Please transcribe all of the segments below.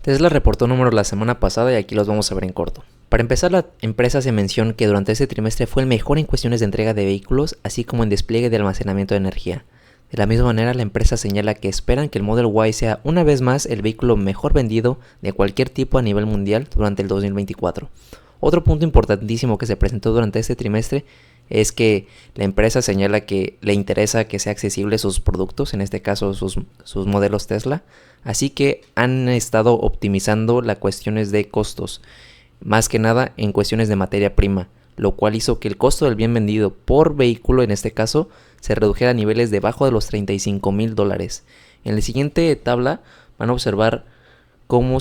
Tesla reportó números la semana pasada y aquí los vamos a ver en corto. Para empezar, la empresa se menciona que durante este trimestre fue el mejor en cuestiones de entrega de vehículos, así como en despliegue de almacenamiento de energía. De la misma manera, la empresa señala que esperan que el Model Y sea una vez más el vehículo mejor vendido de cualquier tipo a nivel mundial durante el 2024. Otro punto importantísimo que se presentó durante este trimestre es que la empresa señala que le interesa que sea accesible sus productos, en este caso sus modelos Tesla, así que han estado optimizando las cuestiones de costos, más que nada en cuestiones de materia prima, lo cual hizo que el costo del bien vendido por vehículo, en este caso, se redujera a niveles debajo de los $35,000. En la siguiente tabla van a observar cómo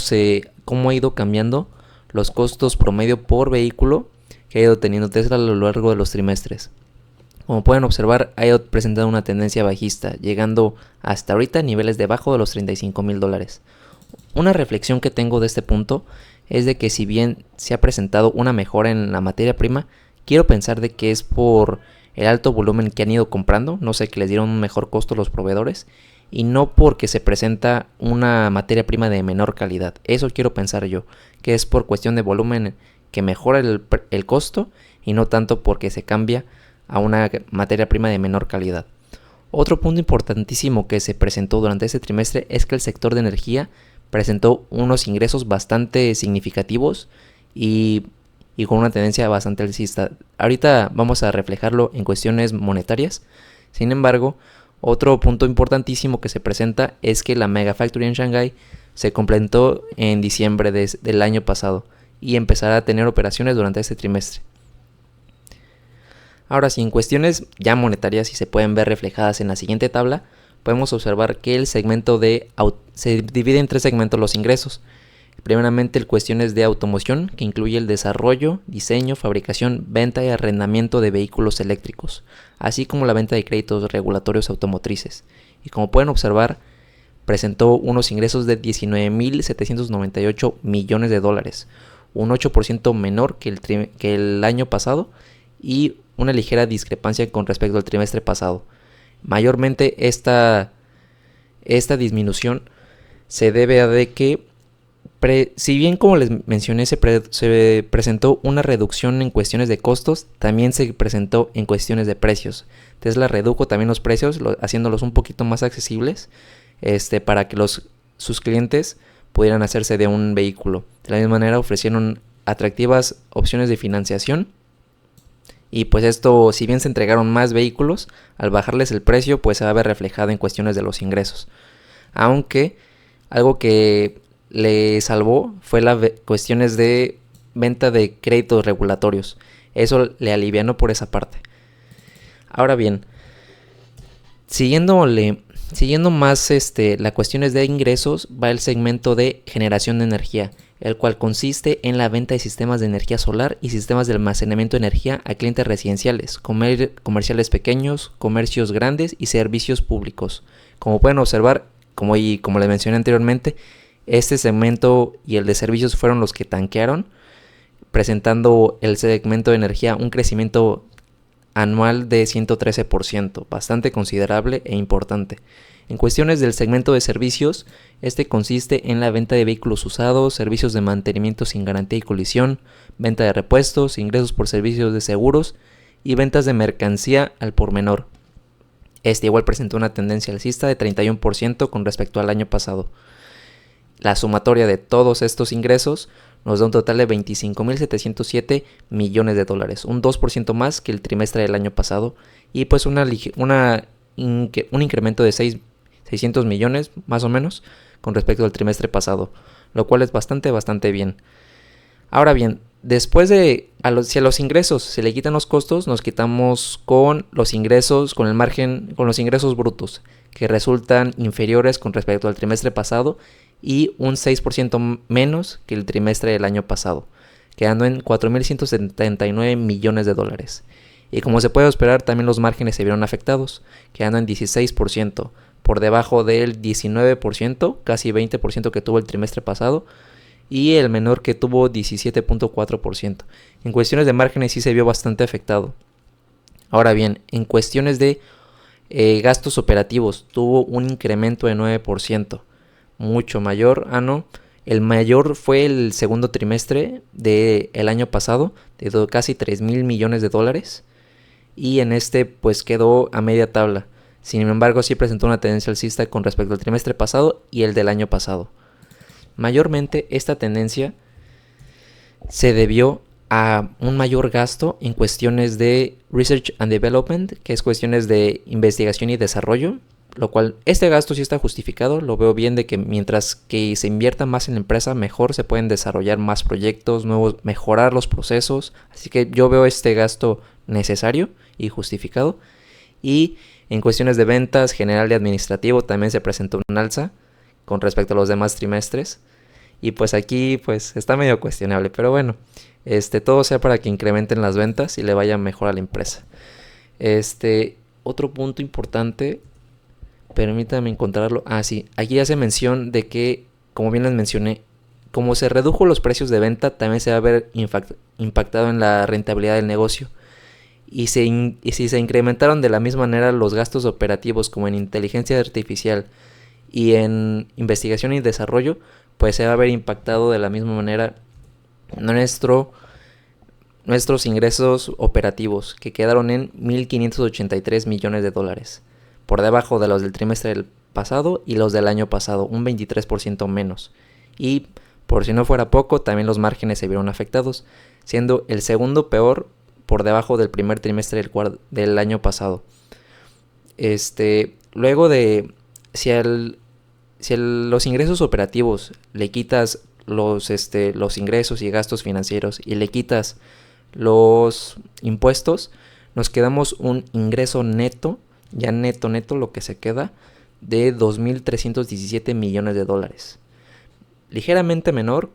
ha ido cambiando los costos promedio por vehículo que ha ido teniendo Tesla a lo largo de los trimestres. Como pueden observar, ha ido presentando una tendencia bajista, llegando hasta ahorita a niveles debajo de los $35,000. Una reflexión que tengo de este punto es de que si bien se ha presentado una mejora en la materia prima, quiero pensar de que es por el alto volumen que han ido comprando, no sé, que les dieron un mejor costo a los proveedores, y no porque se presenta una materia prima de menor calidad. Eso quiero pensar yo, que es por cuestión de volumen que mejora el costo y no tanto porque se cambia a una materia prima de menor calidad. Otro punto importantísimo que se presentó durante este trimestre es que el sector de energía presentó unos ingresos bastante significativos y con una tendencia bastante alcista. Ahorita vamos a reflejarlo en cuestiones monetarias. Sin embargo, otro punto importantísimo que se presenta es que la Mega Factory en Shanghái se completó en diciembre del año pasado y empezará a tener operaciones durante este trimestre. Ahora sí, en cuestiones ya monetarias y se pueden ver reflejadas en la siguiente tabla, podemos observar que el segmento se divide en tres segmentos los ingresos. Primeramente, el cuestiones de automoción, que incluye el desarrollo, diseño, fabricación, venta y arrendamiento de vehículos eléctricos, así como la venta de créditos regulatorios automotrices. Y como pueden observar, presentó unos ingresos de $19,798 millones, un 8% menor que el año pasado y una ligera discrepancia con respecto al trimestre pasado. Mayormente esta disminución se debe a de que, si bien como les mencioné se presentó una reducción en cuestiones de costos, también se presentó en cuestiones de precios. Tesla redujo también los precios, haciéndolos un poquito más accesibles para que sus clientes pudieran hacerse de un vehículo. De la misma manera ofrecieron atractivas opciones de financiación. Y pues esto, si bien se entregaron más vehículos, al bajarles el precio pues se va a ver reflejado en cuestiones de los ingresos. Aunque algo que le salvó fue las cuestiones de venta de créditos regulatorios. Eso le alivianó por esa parte. Ahora bien, siguiendo más las cuestiones de ingresos, va el segmento de generación de energía, el cual consiste en la venta de sistemas de energía solar y sistemas de almacenamiento de energía a clientes residenciales, comerciales pequeños, comercios grandes y servicios públicos. Como pueden observar, como les mencioné anteriormente, este segmento y el de servicios fueron los que tanquearon, presentando el segmento de energía un crecimiento anual de 113%, bastante considerable e importante. En cuestiones del segmento de servicios, este consiste en la venta de vehículos usados, servicios de mantenimiento sin garantía y colisión, venta de repuestos, ingresos por servicios de seguros y ventas de mercancía al por menor. Este igual presentó una tendencia alcista de 31% con respecto al año pasado. La sumatoria de todos estos ingresos nos da un total de $25,707 millones, un 2% más que el trimestre del año pasado y pues un incremento de 600 millones más o menos con respecto al trimestre pasado, lo cual es bastante bien. Ahora bien, después si a los ingresos se le quitan los costos, nos quitamos con los ingresos, con el margen, con los ingresos brutos, que resultan inferiores con respecto al trimestre pasado y un 6% menos que el trimestre del año pasado, quedando en $4,179 millones. Y como se puede esperar, también los márgenes se vieron afectados, quedando en 16%, por debajo del 19%, casi 20% que tuvo el trimestre pasado, y el menor que tuvo 17.4%. En cuestiones de márgenes sí se vio bastante afectado. Ahora bien, en cuestiones de gastos operativos tuvo un incremento de 9%, mucho mayor El mayor fue el segundo trimestre del año pasado, de casi 3 mil millones de dólares. Y en este pues quedó a media tabla. Sin embargo, sí presentó una tendencia alcista con respecto al trimestre pasado y el del año pasado. Mayormente esta tendencia se debió a un mayor gasto en cuestiones de Research and Development, que es cuestiones de investigación y desarrollo, lo cual este gasto sí está justificado. Lo veo bien de que mientras que se invierta más en la empresa, mejor se pueden desarrollar más proyectos nuevos, mejorar los procesos. Así que yo veo este gasto necesario y justificado. Y en cuestiones de ventas, general y administrativo también se presentó un alza con respecto a los demás trimestres. Y pues aquí pues está medio cuestionable, pero bueno, todo sea para que incrementen las ventas y le vaya mejor a la empresa. Otro punto importante, permítame encontrarlo. Sí, aquí hace mención de que, como bien les mencioné, como se redujo los precios de venta, también se va a ver impactado en la rentabilidad del negocio. Y si se incrementaron de la misma manera los gastos operativos como en inteligencia artificial y en investigación y desarrollo, pues se va a ver impactado de la misma manera nuestros ingresos operativos, que quedaron en 1.583 millones de dólares, por debajo de los del trimestre del pasado y los del año pasado, un 23% menos. Y por si no fuera poco, también los márgenes se vieron afectados, siendo el segundo peor por debajo del primer trimestre del año pasado. Luego de si los ingresos operativos le quitas los ingresos y gastos financieros y le quitas los impuestos, nos quedamos un ingreso neto, ya neto lo que se queda, de 2.317 millones de dólares. Ligeramente menor,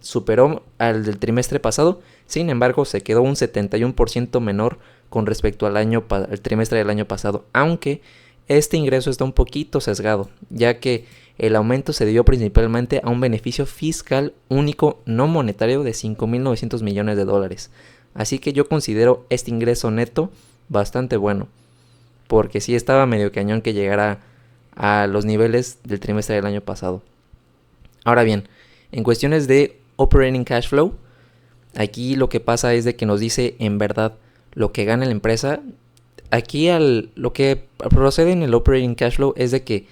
superó al del trimestre pasado. Sin embargo, se quedó un 71% menor con respecto al trimestre del año pasado, aunque este ingreso está un poquito sesgado, ya que el aumento se debió principalmente a un beneficio fiscal único no monetario de 5.900 millones de dólares. Así que yo considero este ingreso neto bastante bueno, porque sí estaba medio cañón que llegara a los niveles del trimestre del año pasado. Ahora bien, en cuestiones de operating cash flow, aquí lo que pasa es de que nos dice en verdad lo que gana la empresa. Aquí lo que procede en el operating cash flow es de que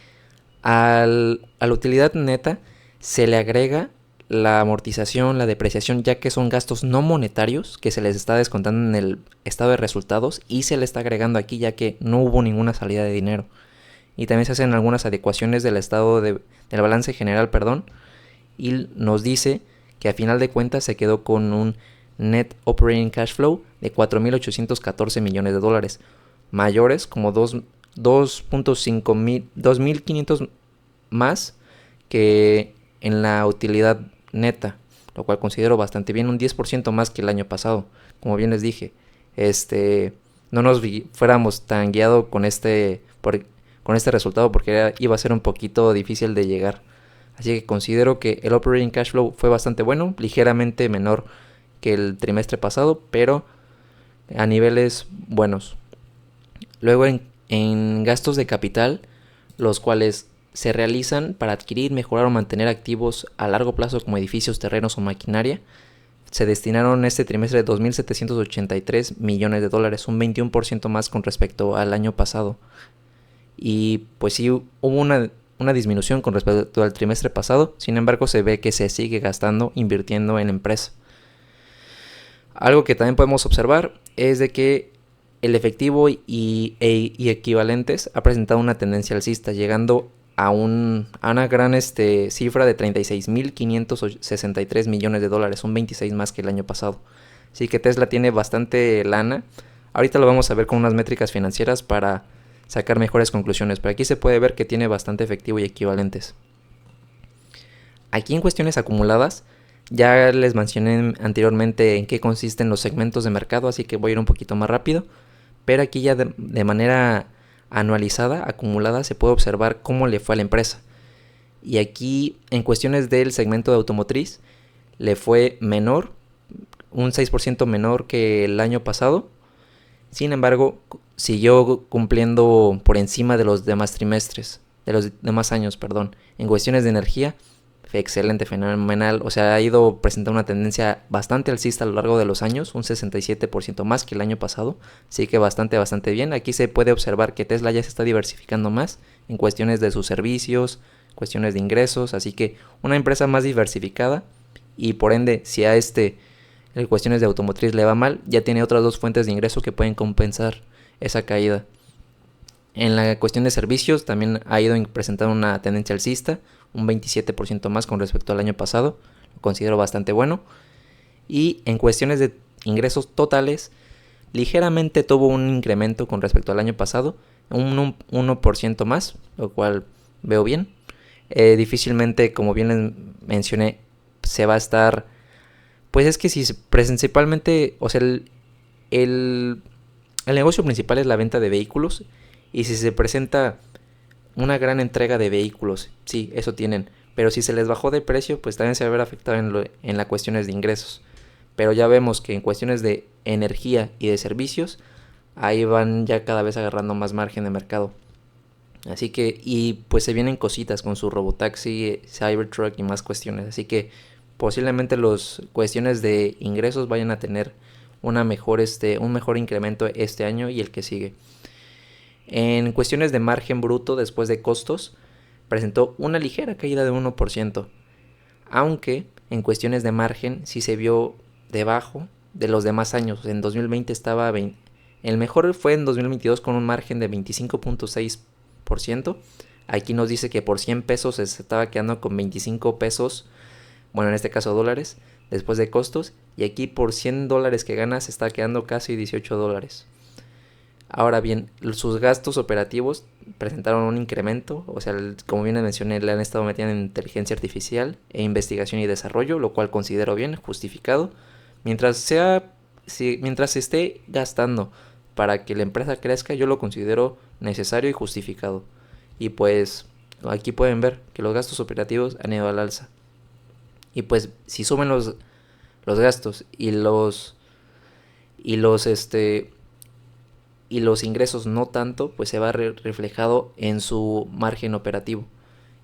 a la utilidad neta se le agrega la amortización, la depreciación, ya que son gastos no monetarios que se les está descontando en el estado de resultados y se le está agregando aquí ya que no hubo ninguna salida de dinero. Y también se hacen algunas adecuaciones del estado del balance general, y nos dice que a final de cuentas se quedó con un net operating cash flow de 4.814 millones de dólares, mayores como 2.500 más que en la utilidad neta, lo cual considero bastante bien, un 10% más que el año pasado. Como bien les dije, no nos fuéramos tan guiados con este resultado porque iba a ser un poquito difícil de llegar. Así que considero que el operating cash flow fue bastante bueno, ligeramente menor que el trimestre pasado, pero a niveles buenos. Luego en gastos de capital, los cuales se realizan para adquirir, mejorar o mantener activos a largo plazo como edificios, terrenos o maquinaria, se destinaron este trimestre 2.783 millones de dólares, un 21% más con respecto al año pasado. Y pues sí hubo una disminución con respecto al trimestre pasado, sin embargo se ve que se sigue gastando, invirtiendo en la empresa. Algo que también podemos observar es de que el efectivo y equivalentes ha presentado una tendencia alcista, llegando a una gran cifra de 36.563 millones de dólares, un 26 más que el año pasado. Así que Tesla tiene bastante lana. Ahorita lo vamos a ver con unas métricas financieras para sacar mejores conclusiones, pero aquí se puede ver que tiene bastante efectivo y equivalentes. Aquí en cuestiones acumuladas, ya les mencioné anteriormente en qué consisten los segmentos de mercado, así que voy a ir un poquito más rápido, pero aquí ya de manera anualizada, acumulada, se puede observar cómo le fue a la empresa. Y aquí en cuestiones del segmento de automotriz le fue menor, un 6% menor que el año pasado. Sin embargo, siguió cumpliendo por encima de los demás trimestres, de los demás años, En cuestiones de energía excelente, fenomenal. O sea, ha ido presentando una tendencia bastante alcista a lo largo de los años, un 67% más que el año pasado. Así que bastante bien. Aquí se puede observar que Tesla ya se está diversificando más en cuestiones de sus servicios, cuestiones de ingresos. Así que una empresa más diversificada y por ende, si a en cuestiones de automotriz le va mal, ya tiene otras dos fuentes de ingreso que pueden compensar esa caída. En la cuestión de servicios también ha ido presentando una tendencia alcista, un 27% más con respecto al año pasado, lo considero bastante bueno. Y en cuestiones de ingresos totales, ligeramente tuvo un incremento con respecto al año pasado, un 1% más, lo cual veo bien. Difícilmente, como bien les mencioné, se va a estar... Pues es que si principalmente, o sea, el, el negocio principal es la venta de vehículos y si se presenta una gran entrega de vehículos, sí, eso tienen, pero si se les bajó de precio, pues también se va a ver afectado en las cuestiones de ingresos. Pero ya vemos que en cuestiones de energía y de servicios, ahí van ya cada vez agarrando más margen de mercado. Así que, y pues se vienen cositas con su Robotaxi, Cybertruck y más cuestiones. Así que posiblemente las cuestiones de ingresos vayan a tener un mejor incremento este año y el que sigue. En cuestiones de margen bruto después de costos, presentó una ligera caída de 1%, aunque en cuestiones de margen sí se vio debajo de los demás años. En 2020 estaba el mejor fue en 2022 con un margen de 25.6%. Aquí nos dice que por 100 pesos se estaba quedando con 25 pesos, bueno, en este caso dólares, después de costos, y aquí por 100 dólares que gana se está quedando casi 18 dólares. Ahora bien, sus gastos operativos presentaron un incremento, o sea, como bien mencioné, le han estado metiendo en inteligencia artificial e investigación y desarrollo, lo cual considero bien, justificado. Mientras se esté gastando para que la empresa crezca, yo lo considero necesario y justificado. Y pues aquí pueden ver que los gastos operativos han ido al alza. Y pues si suben los gastos y los ingresos no tanto, pues se va reflejado en su margen operativo,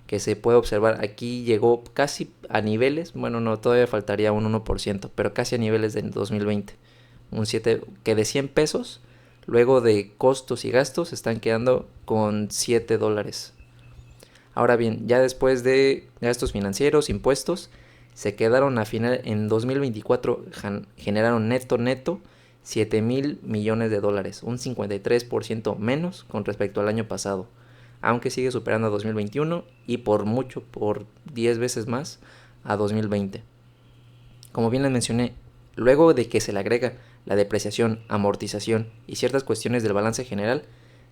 que se puede observar aquí llegó casi a niveles, bueno, no, todavía faltaría un 1%, pero casi a niveles de 2020, un 7, que de 100 pesos, luego de costos y gastos, están quedando con 7 dólares. Ahora bien, ya después de gastos financieros, impuestos, se quedaron a final, en 2024 generaron neto 7 mil millones de dólares, un 53% menos con respecto al año pasado, aunque sigue superando a 2021 y por mucho, por 10 veces más a 2020. Como bien les mencioné, luego de que se le agrega la depreciación, amortización y ciertas cuestiones del balance general,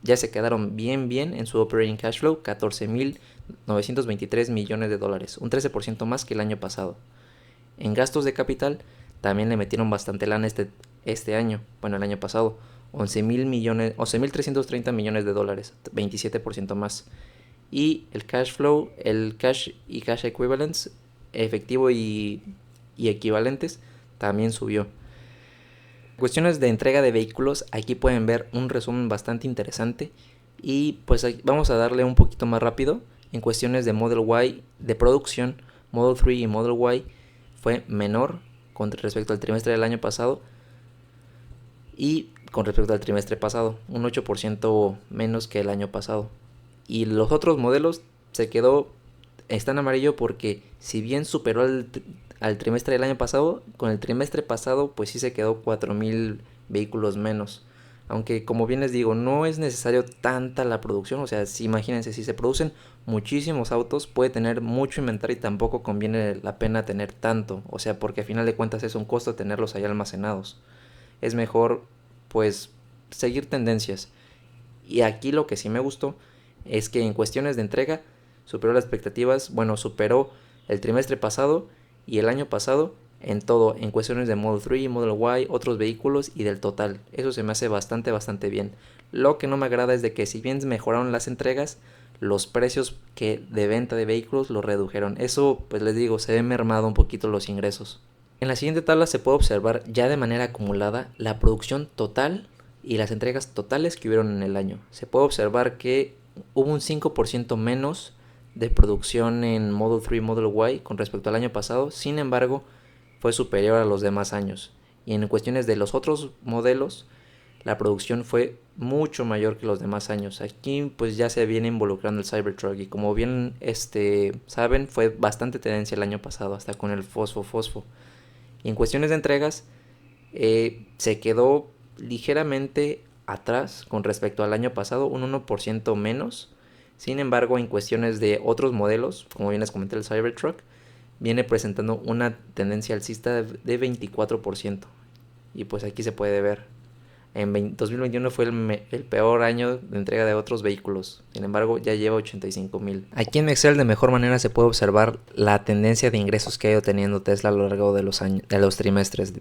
ya se quedaron bien en su operating cash flow, 14.923 millones de dólares, un 13% más que el año pasado. En gastos de capital también le metieron bastante lana este año, bueno, el año pasado, 11.330 millones de dólares, 27% más. Y el cash flow, el cash y cash equivalents, efectivo y equivalentes, también subió. Cuestiones de entrega de vehículos, aquí pueden ver un resumen bastante interesante y pues vamos a darle un poquito más rápido. En cuestiones de Model Y de producción, Model 3 y Model Y fue menor con respecto al trimestre del año pasado y con respecto al trimestre pasado, un 8% menos que el año pasado. Y los otros modelos está en amarillo porque si bien superó al trimestre del año pasado, con el trimestre pasado pues sí se quedó 4.000 vehículos menos. Aunque como bien les digo, no es necesario tanta la producción, o sea, imagínense, si se producen muchísimos autos, puede tener mucho inventario y tampoco conviene la pena tener tanto, o sea, porque a final de cuentas es un costo tenerlos ahí almacenados. Es mejor pues seguir tendencias. Y aquí lo que sí me gustó es que en cuestiones de entrega superó las expectativas, bueno, superó el trimestre pasado y el año pasado en todo, en cuestiones de Model 3, Model Y, otros vehículos y del total. Eso se me hace bastante bien. Lo que no me agrada es de que si bien mejoraron las entregas, los precios de venta de vehículos los redujeron. Eso, pues les digo, se ve mermado un poquito los ingresos. En la siguiente tabla se puede observar ya de manera acumulada la producción total y las entregas totales que hubieron en el año. Se puede observar que hubo un 5% menos de producción en Model 3 y Model Y con respecto al año pasado, sin embargo, fue superior a los demás años. Y en cuestiones de los otros modelos, la producción fue mucho mayor que los demás años. Aquí pues ya se viene involucrando el Cybertruck y como bien saben, fue bastante tendencia el año pasado, hasta con el Fosfo. Y en cuestiones de entregas, se quedó ligeramente atrás con respecto al año pasado, un 1% menos. Sin embargo, en cuestiones de otros modelos, como bien les comenté el Cybertruck, viene presentando una tendencia alcista de 24%. Y pues aquí se puede ver. En 2021 fue el peor año de entrega de otros vehículos. Sin embargo, ya lleva 85,000. Aquí en Excel de mejor manera se puede observar la tendencia de ingresos que ha ido teniendo Tesla a lo largo de los trimestres.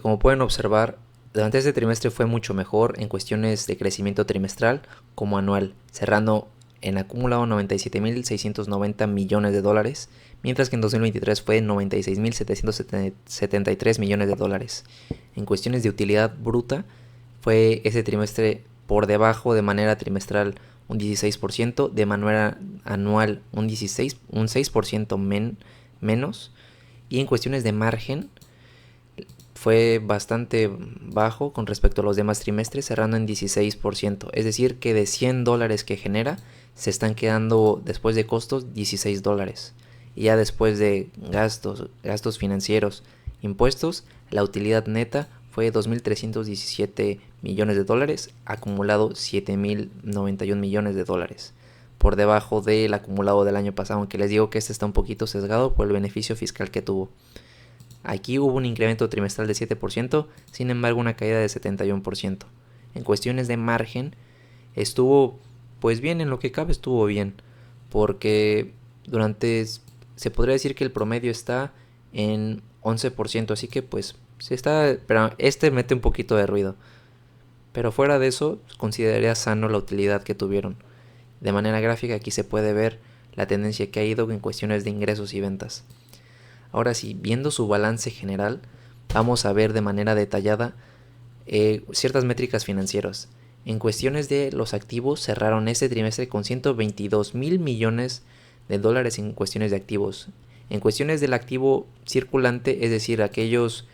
Como pueden observar, durante este trimestre fue mucho mejor en cuestiones de crecimiento trimestral como anual, cerrando en acumulado 97.690 millones de dólares, mientras que en 2023 fue 96.773 millones de dólares. En cuestiones de utilidad bruta, fue ese trimestre por debajo de manera trimestral un 16%, de manera anual un 6% menos, y en cuestiones de margen, fue bastante bajo con respecto a los demás trimestres, cerrando en 16%. Es decir, que de $100 que genera, se están quedando después de costos $16. Y ya después de gastos financieros, impuestos, la utilidad neta fue 2.317 millones de dólares, acumulado 7.091 millones de dólares. Por debajo del acumulado del año pasado, aunque les digo que este está un poquito sesgado por el beneficio fiscal que tuvo. Aquí hubo un incremento trimestral de 7%, sin embargo una caída de 71%. En cuestiones de margen, estuvo pues bien, en lo que cabe estuvo bien, porque se podría decir que el promedio está en 11%, así que pues pero mete un poquito de ruido. Pero fuera de eso, consideraría sano la utilidad que tuvieron. De manera gráfica aquí se puede ver la tendencia que ha ido en cuestiones de ingresos y ventas. Ahora sí, viendo su balance general, vamos a ver de manera detallada ciertas métricas financieras. En cuestiones de los activos, cerraron este trimestre con 122,000 millones de dólares en cuestiones de activos. En cuestiones del activo circulante, es decir, aquellos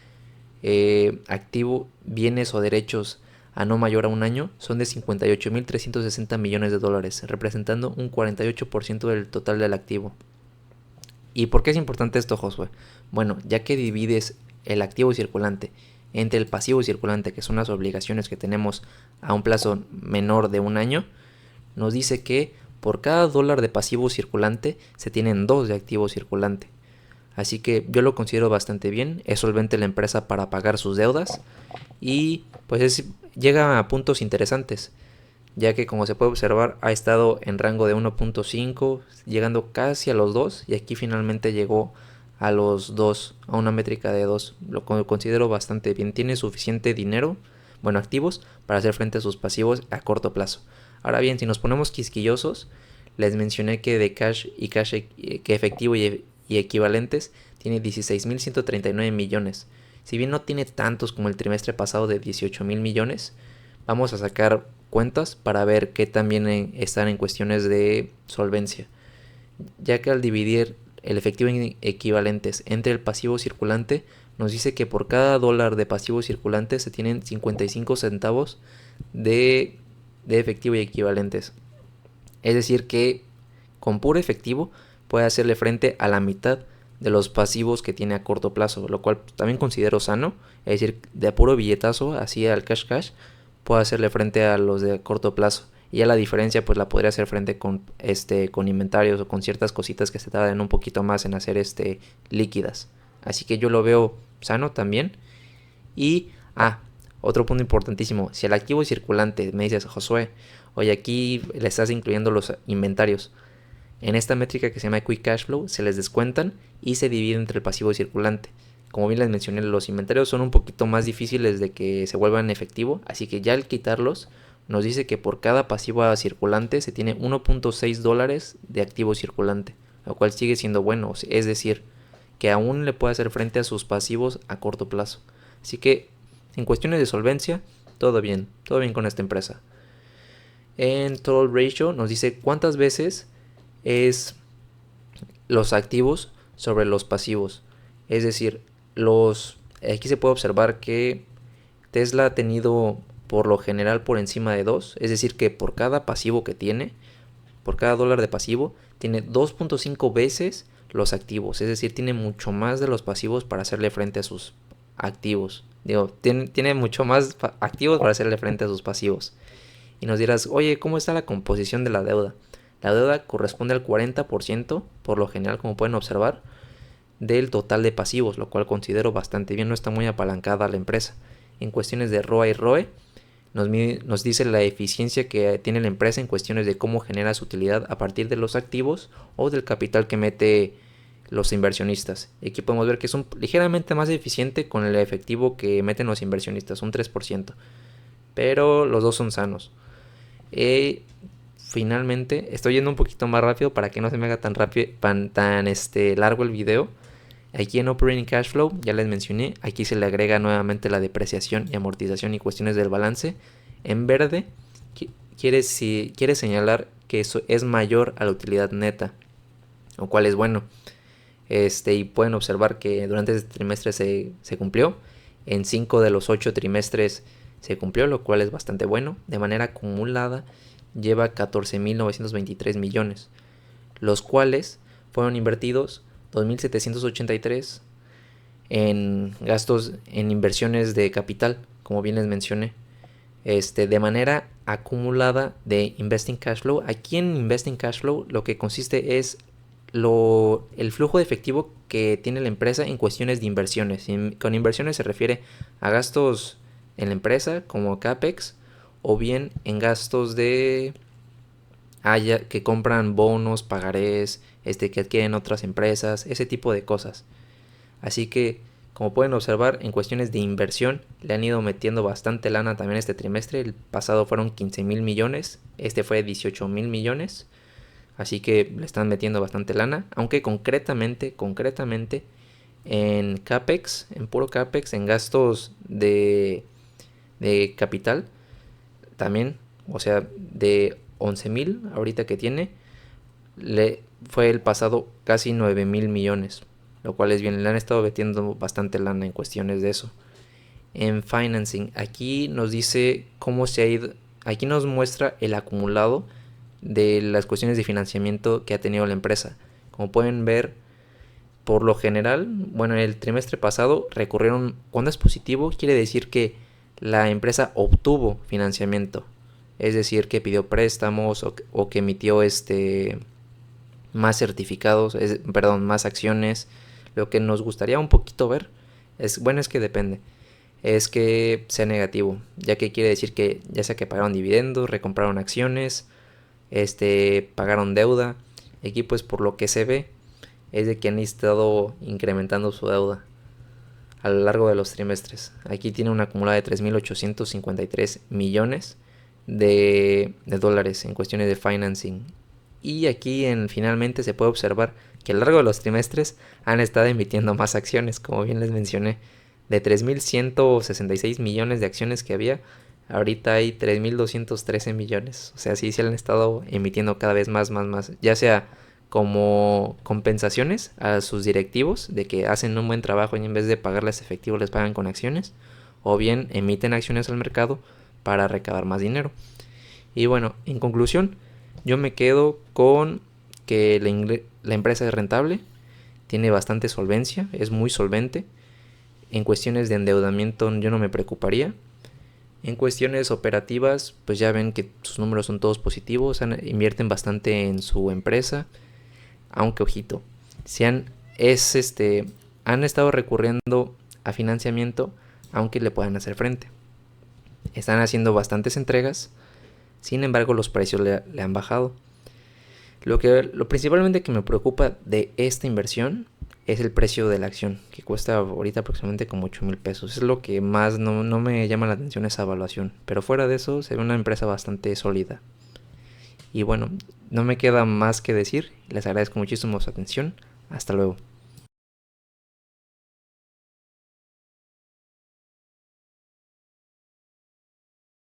bienes o derechos a no mayor a un año, son de 58,360 millones de dólares, representando un 48% del total del activo. ¿Y por qué es importante esto, Josué? Bueno, ya que divides el activo circulante entre el pasivo circulante, que son las obligaciones que tenemos a un plazo menor de un año, nos dice que por cada $1 de pasivo circulante se tienen 2 de activo circulante. Así que yo lo considero bastante bien, es solvente la empresa para pagar sus deudas y pues llega a puntos interesantes, ya que como se puede observar ha estado en rango de 1.5, llegando casi a los 2 y aquí finalmente llegó a los 2, a una métrica de 2, lo considero bastante bien, tiene suficiente dinero, activos para hacer frente a sus pasivos a corto plazo. Ahora bien, si nos ponemos quisquillosos, les mencioné que de cash que efectivo y equivalentes tiene 16.139 millones. Si bien no tiene tantos como el trimestre pasado de 18,000 millones, vamos a sacar cuentas para ver qué también están en cuestiones de solvencia, ya que al dividir el efectivo en equivalentes entre el pasivo circulante, nos dice que por cada $1 de pasivo circulante se tienen 55 centavos de efectivo y equivalentes. Es decir que con puro efectivo puede hacerle frente a la mitad de los pasivos que tiene a corto plazo, lo cual también considero sano. Es decir, de puro billetazo, así al cash, puede hacerle frente a los de corto plazo. Y ya la diferencia pues la podría hacer frente con inventarios o con ciertas cositas que se tardan un poquito más en hacer líquidas. Así que yo lo veo sano también. Y otro punto importantísimo, si el activo circulante me dices, Josué, oye, aquí le estás incluyendo los inventarios. En esta métrica que se llama Quick Cash Flow se les descuentan y se divide entre el pasivo y circulante. Como bien les mencioné, los inventarios son un poquito más difíciles de que se vuelvan efectivo, así que ya al quitarlos nos dice que por cada pasivo circulante se tiene 1.6 dólares de activo circulante, lo cual sigue siendo bueno, es decir, que aún le puede hacer frente a sus pasivos a corto plazo. Así que en cuestiones de solvencia, todo bien con esta empresa. En Total Ratio nos dice cuántas veces es los activos sobre los pasivos. Es decir, aquí se puede observar que Tesla ha tenido por lo general por encima de 2, es decir que por cada pasivo que tiene, por cada dólar de pasivo, tiene 2.5 veces los activos, es decir, tiene mucho más de los pasivos para hacerle frente a sus activos. Tiene mucho más activos para hacerle frente a sus pasivos. Y nos dirás, oye, ¿cómo está la composición de la deuda? La deuda corresponde al 40%, por lo general, como pueden observar, del total de pasivos, lo cual considero bastante bien, no está muy apalancada la empresa. En cuestiones de ROA y ROE, nos dice la eficiencia que tiene la empresa en cuestiones de cómo genera su utilidad a partir de los activos o del capital que mete los inversionistas. Aquí podemos ver que es ligeramente más eficiente con el efectivo que meten los inversionistas, un 3%. Pero los dos son sanos. Finalmente, estoy yendo un poquito más rápido para que no se me haga tan rápido, largo el video. Aquí en Operating Cash Flow, ya les mencioné, aquí se le agrega nuevamente la depreciación y amortización y cuestiones del balance. En verde, quiere señalar que eso es mayor a la utilidad neta, lo cual es bueno. Y pueden observar que durante este trimestre se cumplió. En 5 de los 8 trimestres se cumplió, lo cual es bastante bueno. De manera acumulada lleva 14.923 millones, los cuales fueron invertidos 2.783 en gastos en inversiones de capital, como bien les mencioné. De manera acumulada de Investing Cash Flow. Aquí en Investing Cash Flow lo que consiste es el flujo de efectivo que tiene la empresa en cuestiones de inversiones. Con inversiones se refiere a gastos en la empresa como CAPEX, o bien en gastos que compran bonos, pagarés, que adquieren otras empresas, ese tipo de cosas. Así que, como pueden observar, en cuestiones de inversión le han ido metiendo bastante lana también este trimestre. El pasado fueron 15,000 millones, este fue 18,000 millones. Así que le están metiendo bastante lana, aunque concretamente en CAPEX, en puro CAPEX, en gastos de capital, también, o sea, de 11,000 ahorita que tiene, fue el pasado casi 9,000 millones, lo cual es bien, le han estado metiendo bastante lana en cuestiones de eso. En financing, aquí nos dice cómo se ha ido, aquí nos muestra el acumulado de las cuestiones de financiamiento que ha tenido la empresa. Como pueden ver, por lo general, bueno, el trimestre pasado recurrieron, cuando es positivo, quiere decir que la empresa obtuvo financiamiento, es decir, que pidió préstamos o que emitió más certificados, más acciones. Lo que nos gustaría un poquito ver es que depende, es que sea negativo, ya que quiere decir que ya sea que pagaron dividendos, recompraron acciones, pagaron deuda. Aquí pues por lo que se ve es de que han estado incrementando su deuda a lo largo de los trimestres. Aquí tiene una acumulada de 3.853 millones de dólares en cuestiones de financing. Y aquí finalmente se puede observar que a lo largo de los trimestres han estado emitiendo más acciones, como bien les mencioné. De 3.166 millones de acciones que había, ahorita hay 3.213 millones. O sea, sí se han estado emitiendo cada vez más. Ya sea como compensaciones a sus directivos de que hacen un buen trabajo y en vez de pagarles efectivo les pagan con acciones. O bien emiten acciones al mercado para recabar más dinero. Y bueno, en conclusión, yo me quedo con que la empresa es rentable, tiene bastante solvencia, es muy solvente. En cuestiones de endeudamiento yo no me preocuparía. En cuestiones operativas, pues ya ven que sus números son todos positivos, invierten bastante en su empresa. Aunque ojito, han estado recurriendo a financiamiento, aunque le puedan hacer frente. Están haciendo bastantes entregas, sin embargo los precios le han bajado. Lo principalmente que me preocupa de esta inversión es el precio de la acción, que cuesta ahorita aproximadamente como 8,000 pesos. Es lo que más no me llama la atención esa evaluación. Pero fuera de eso, se ve una empresa bastante sólida. Y bueno, no me queda más que decir. Les agradezco muchísimo su atención. Hasta luego.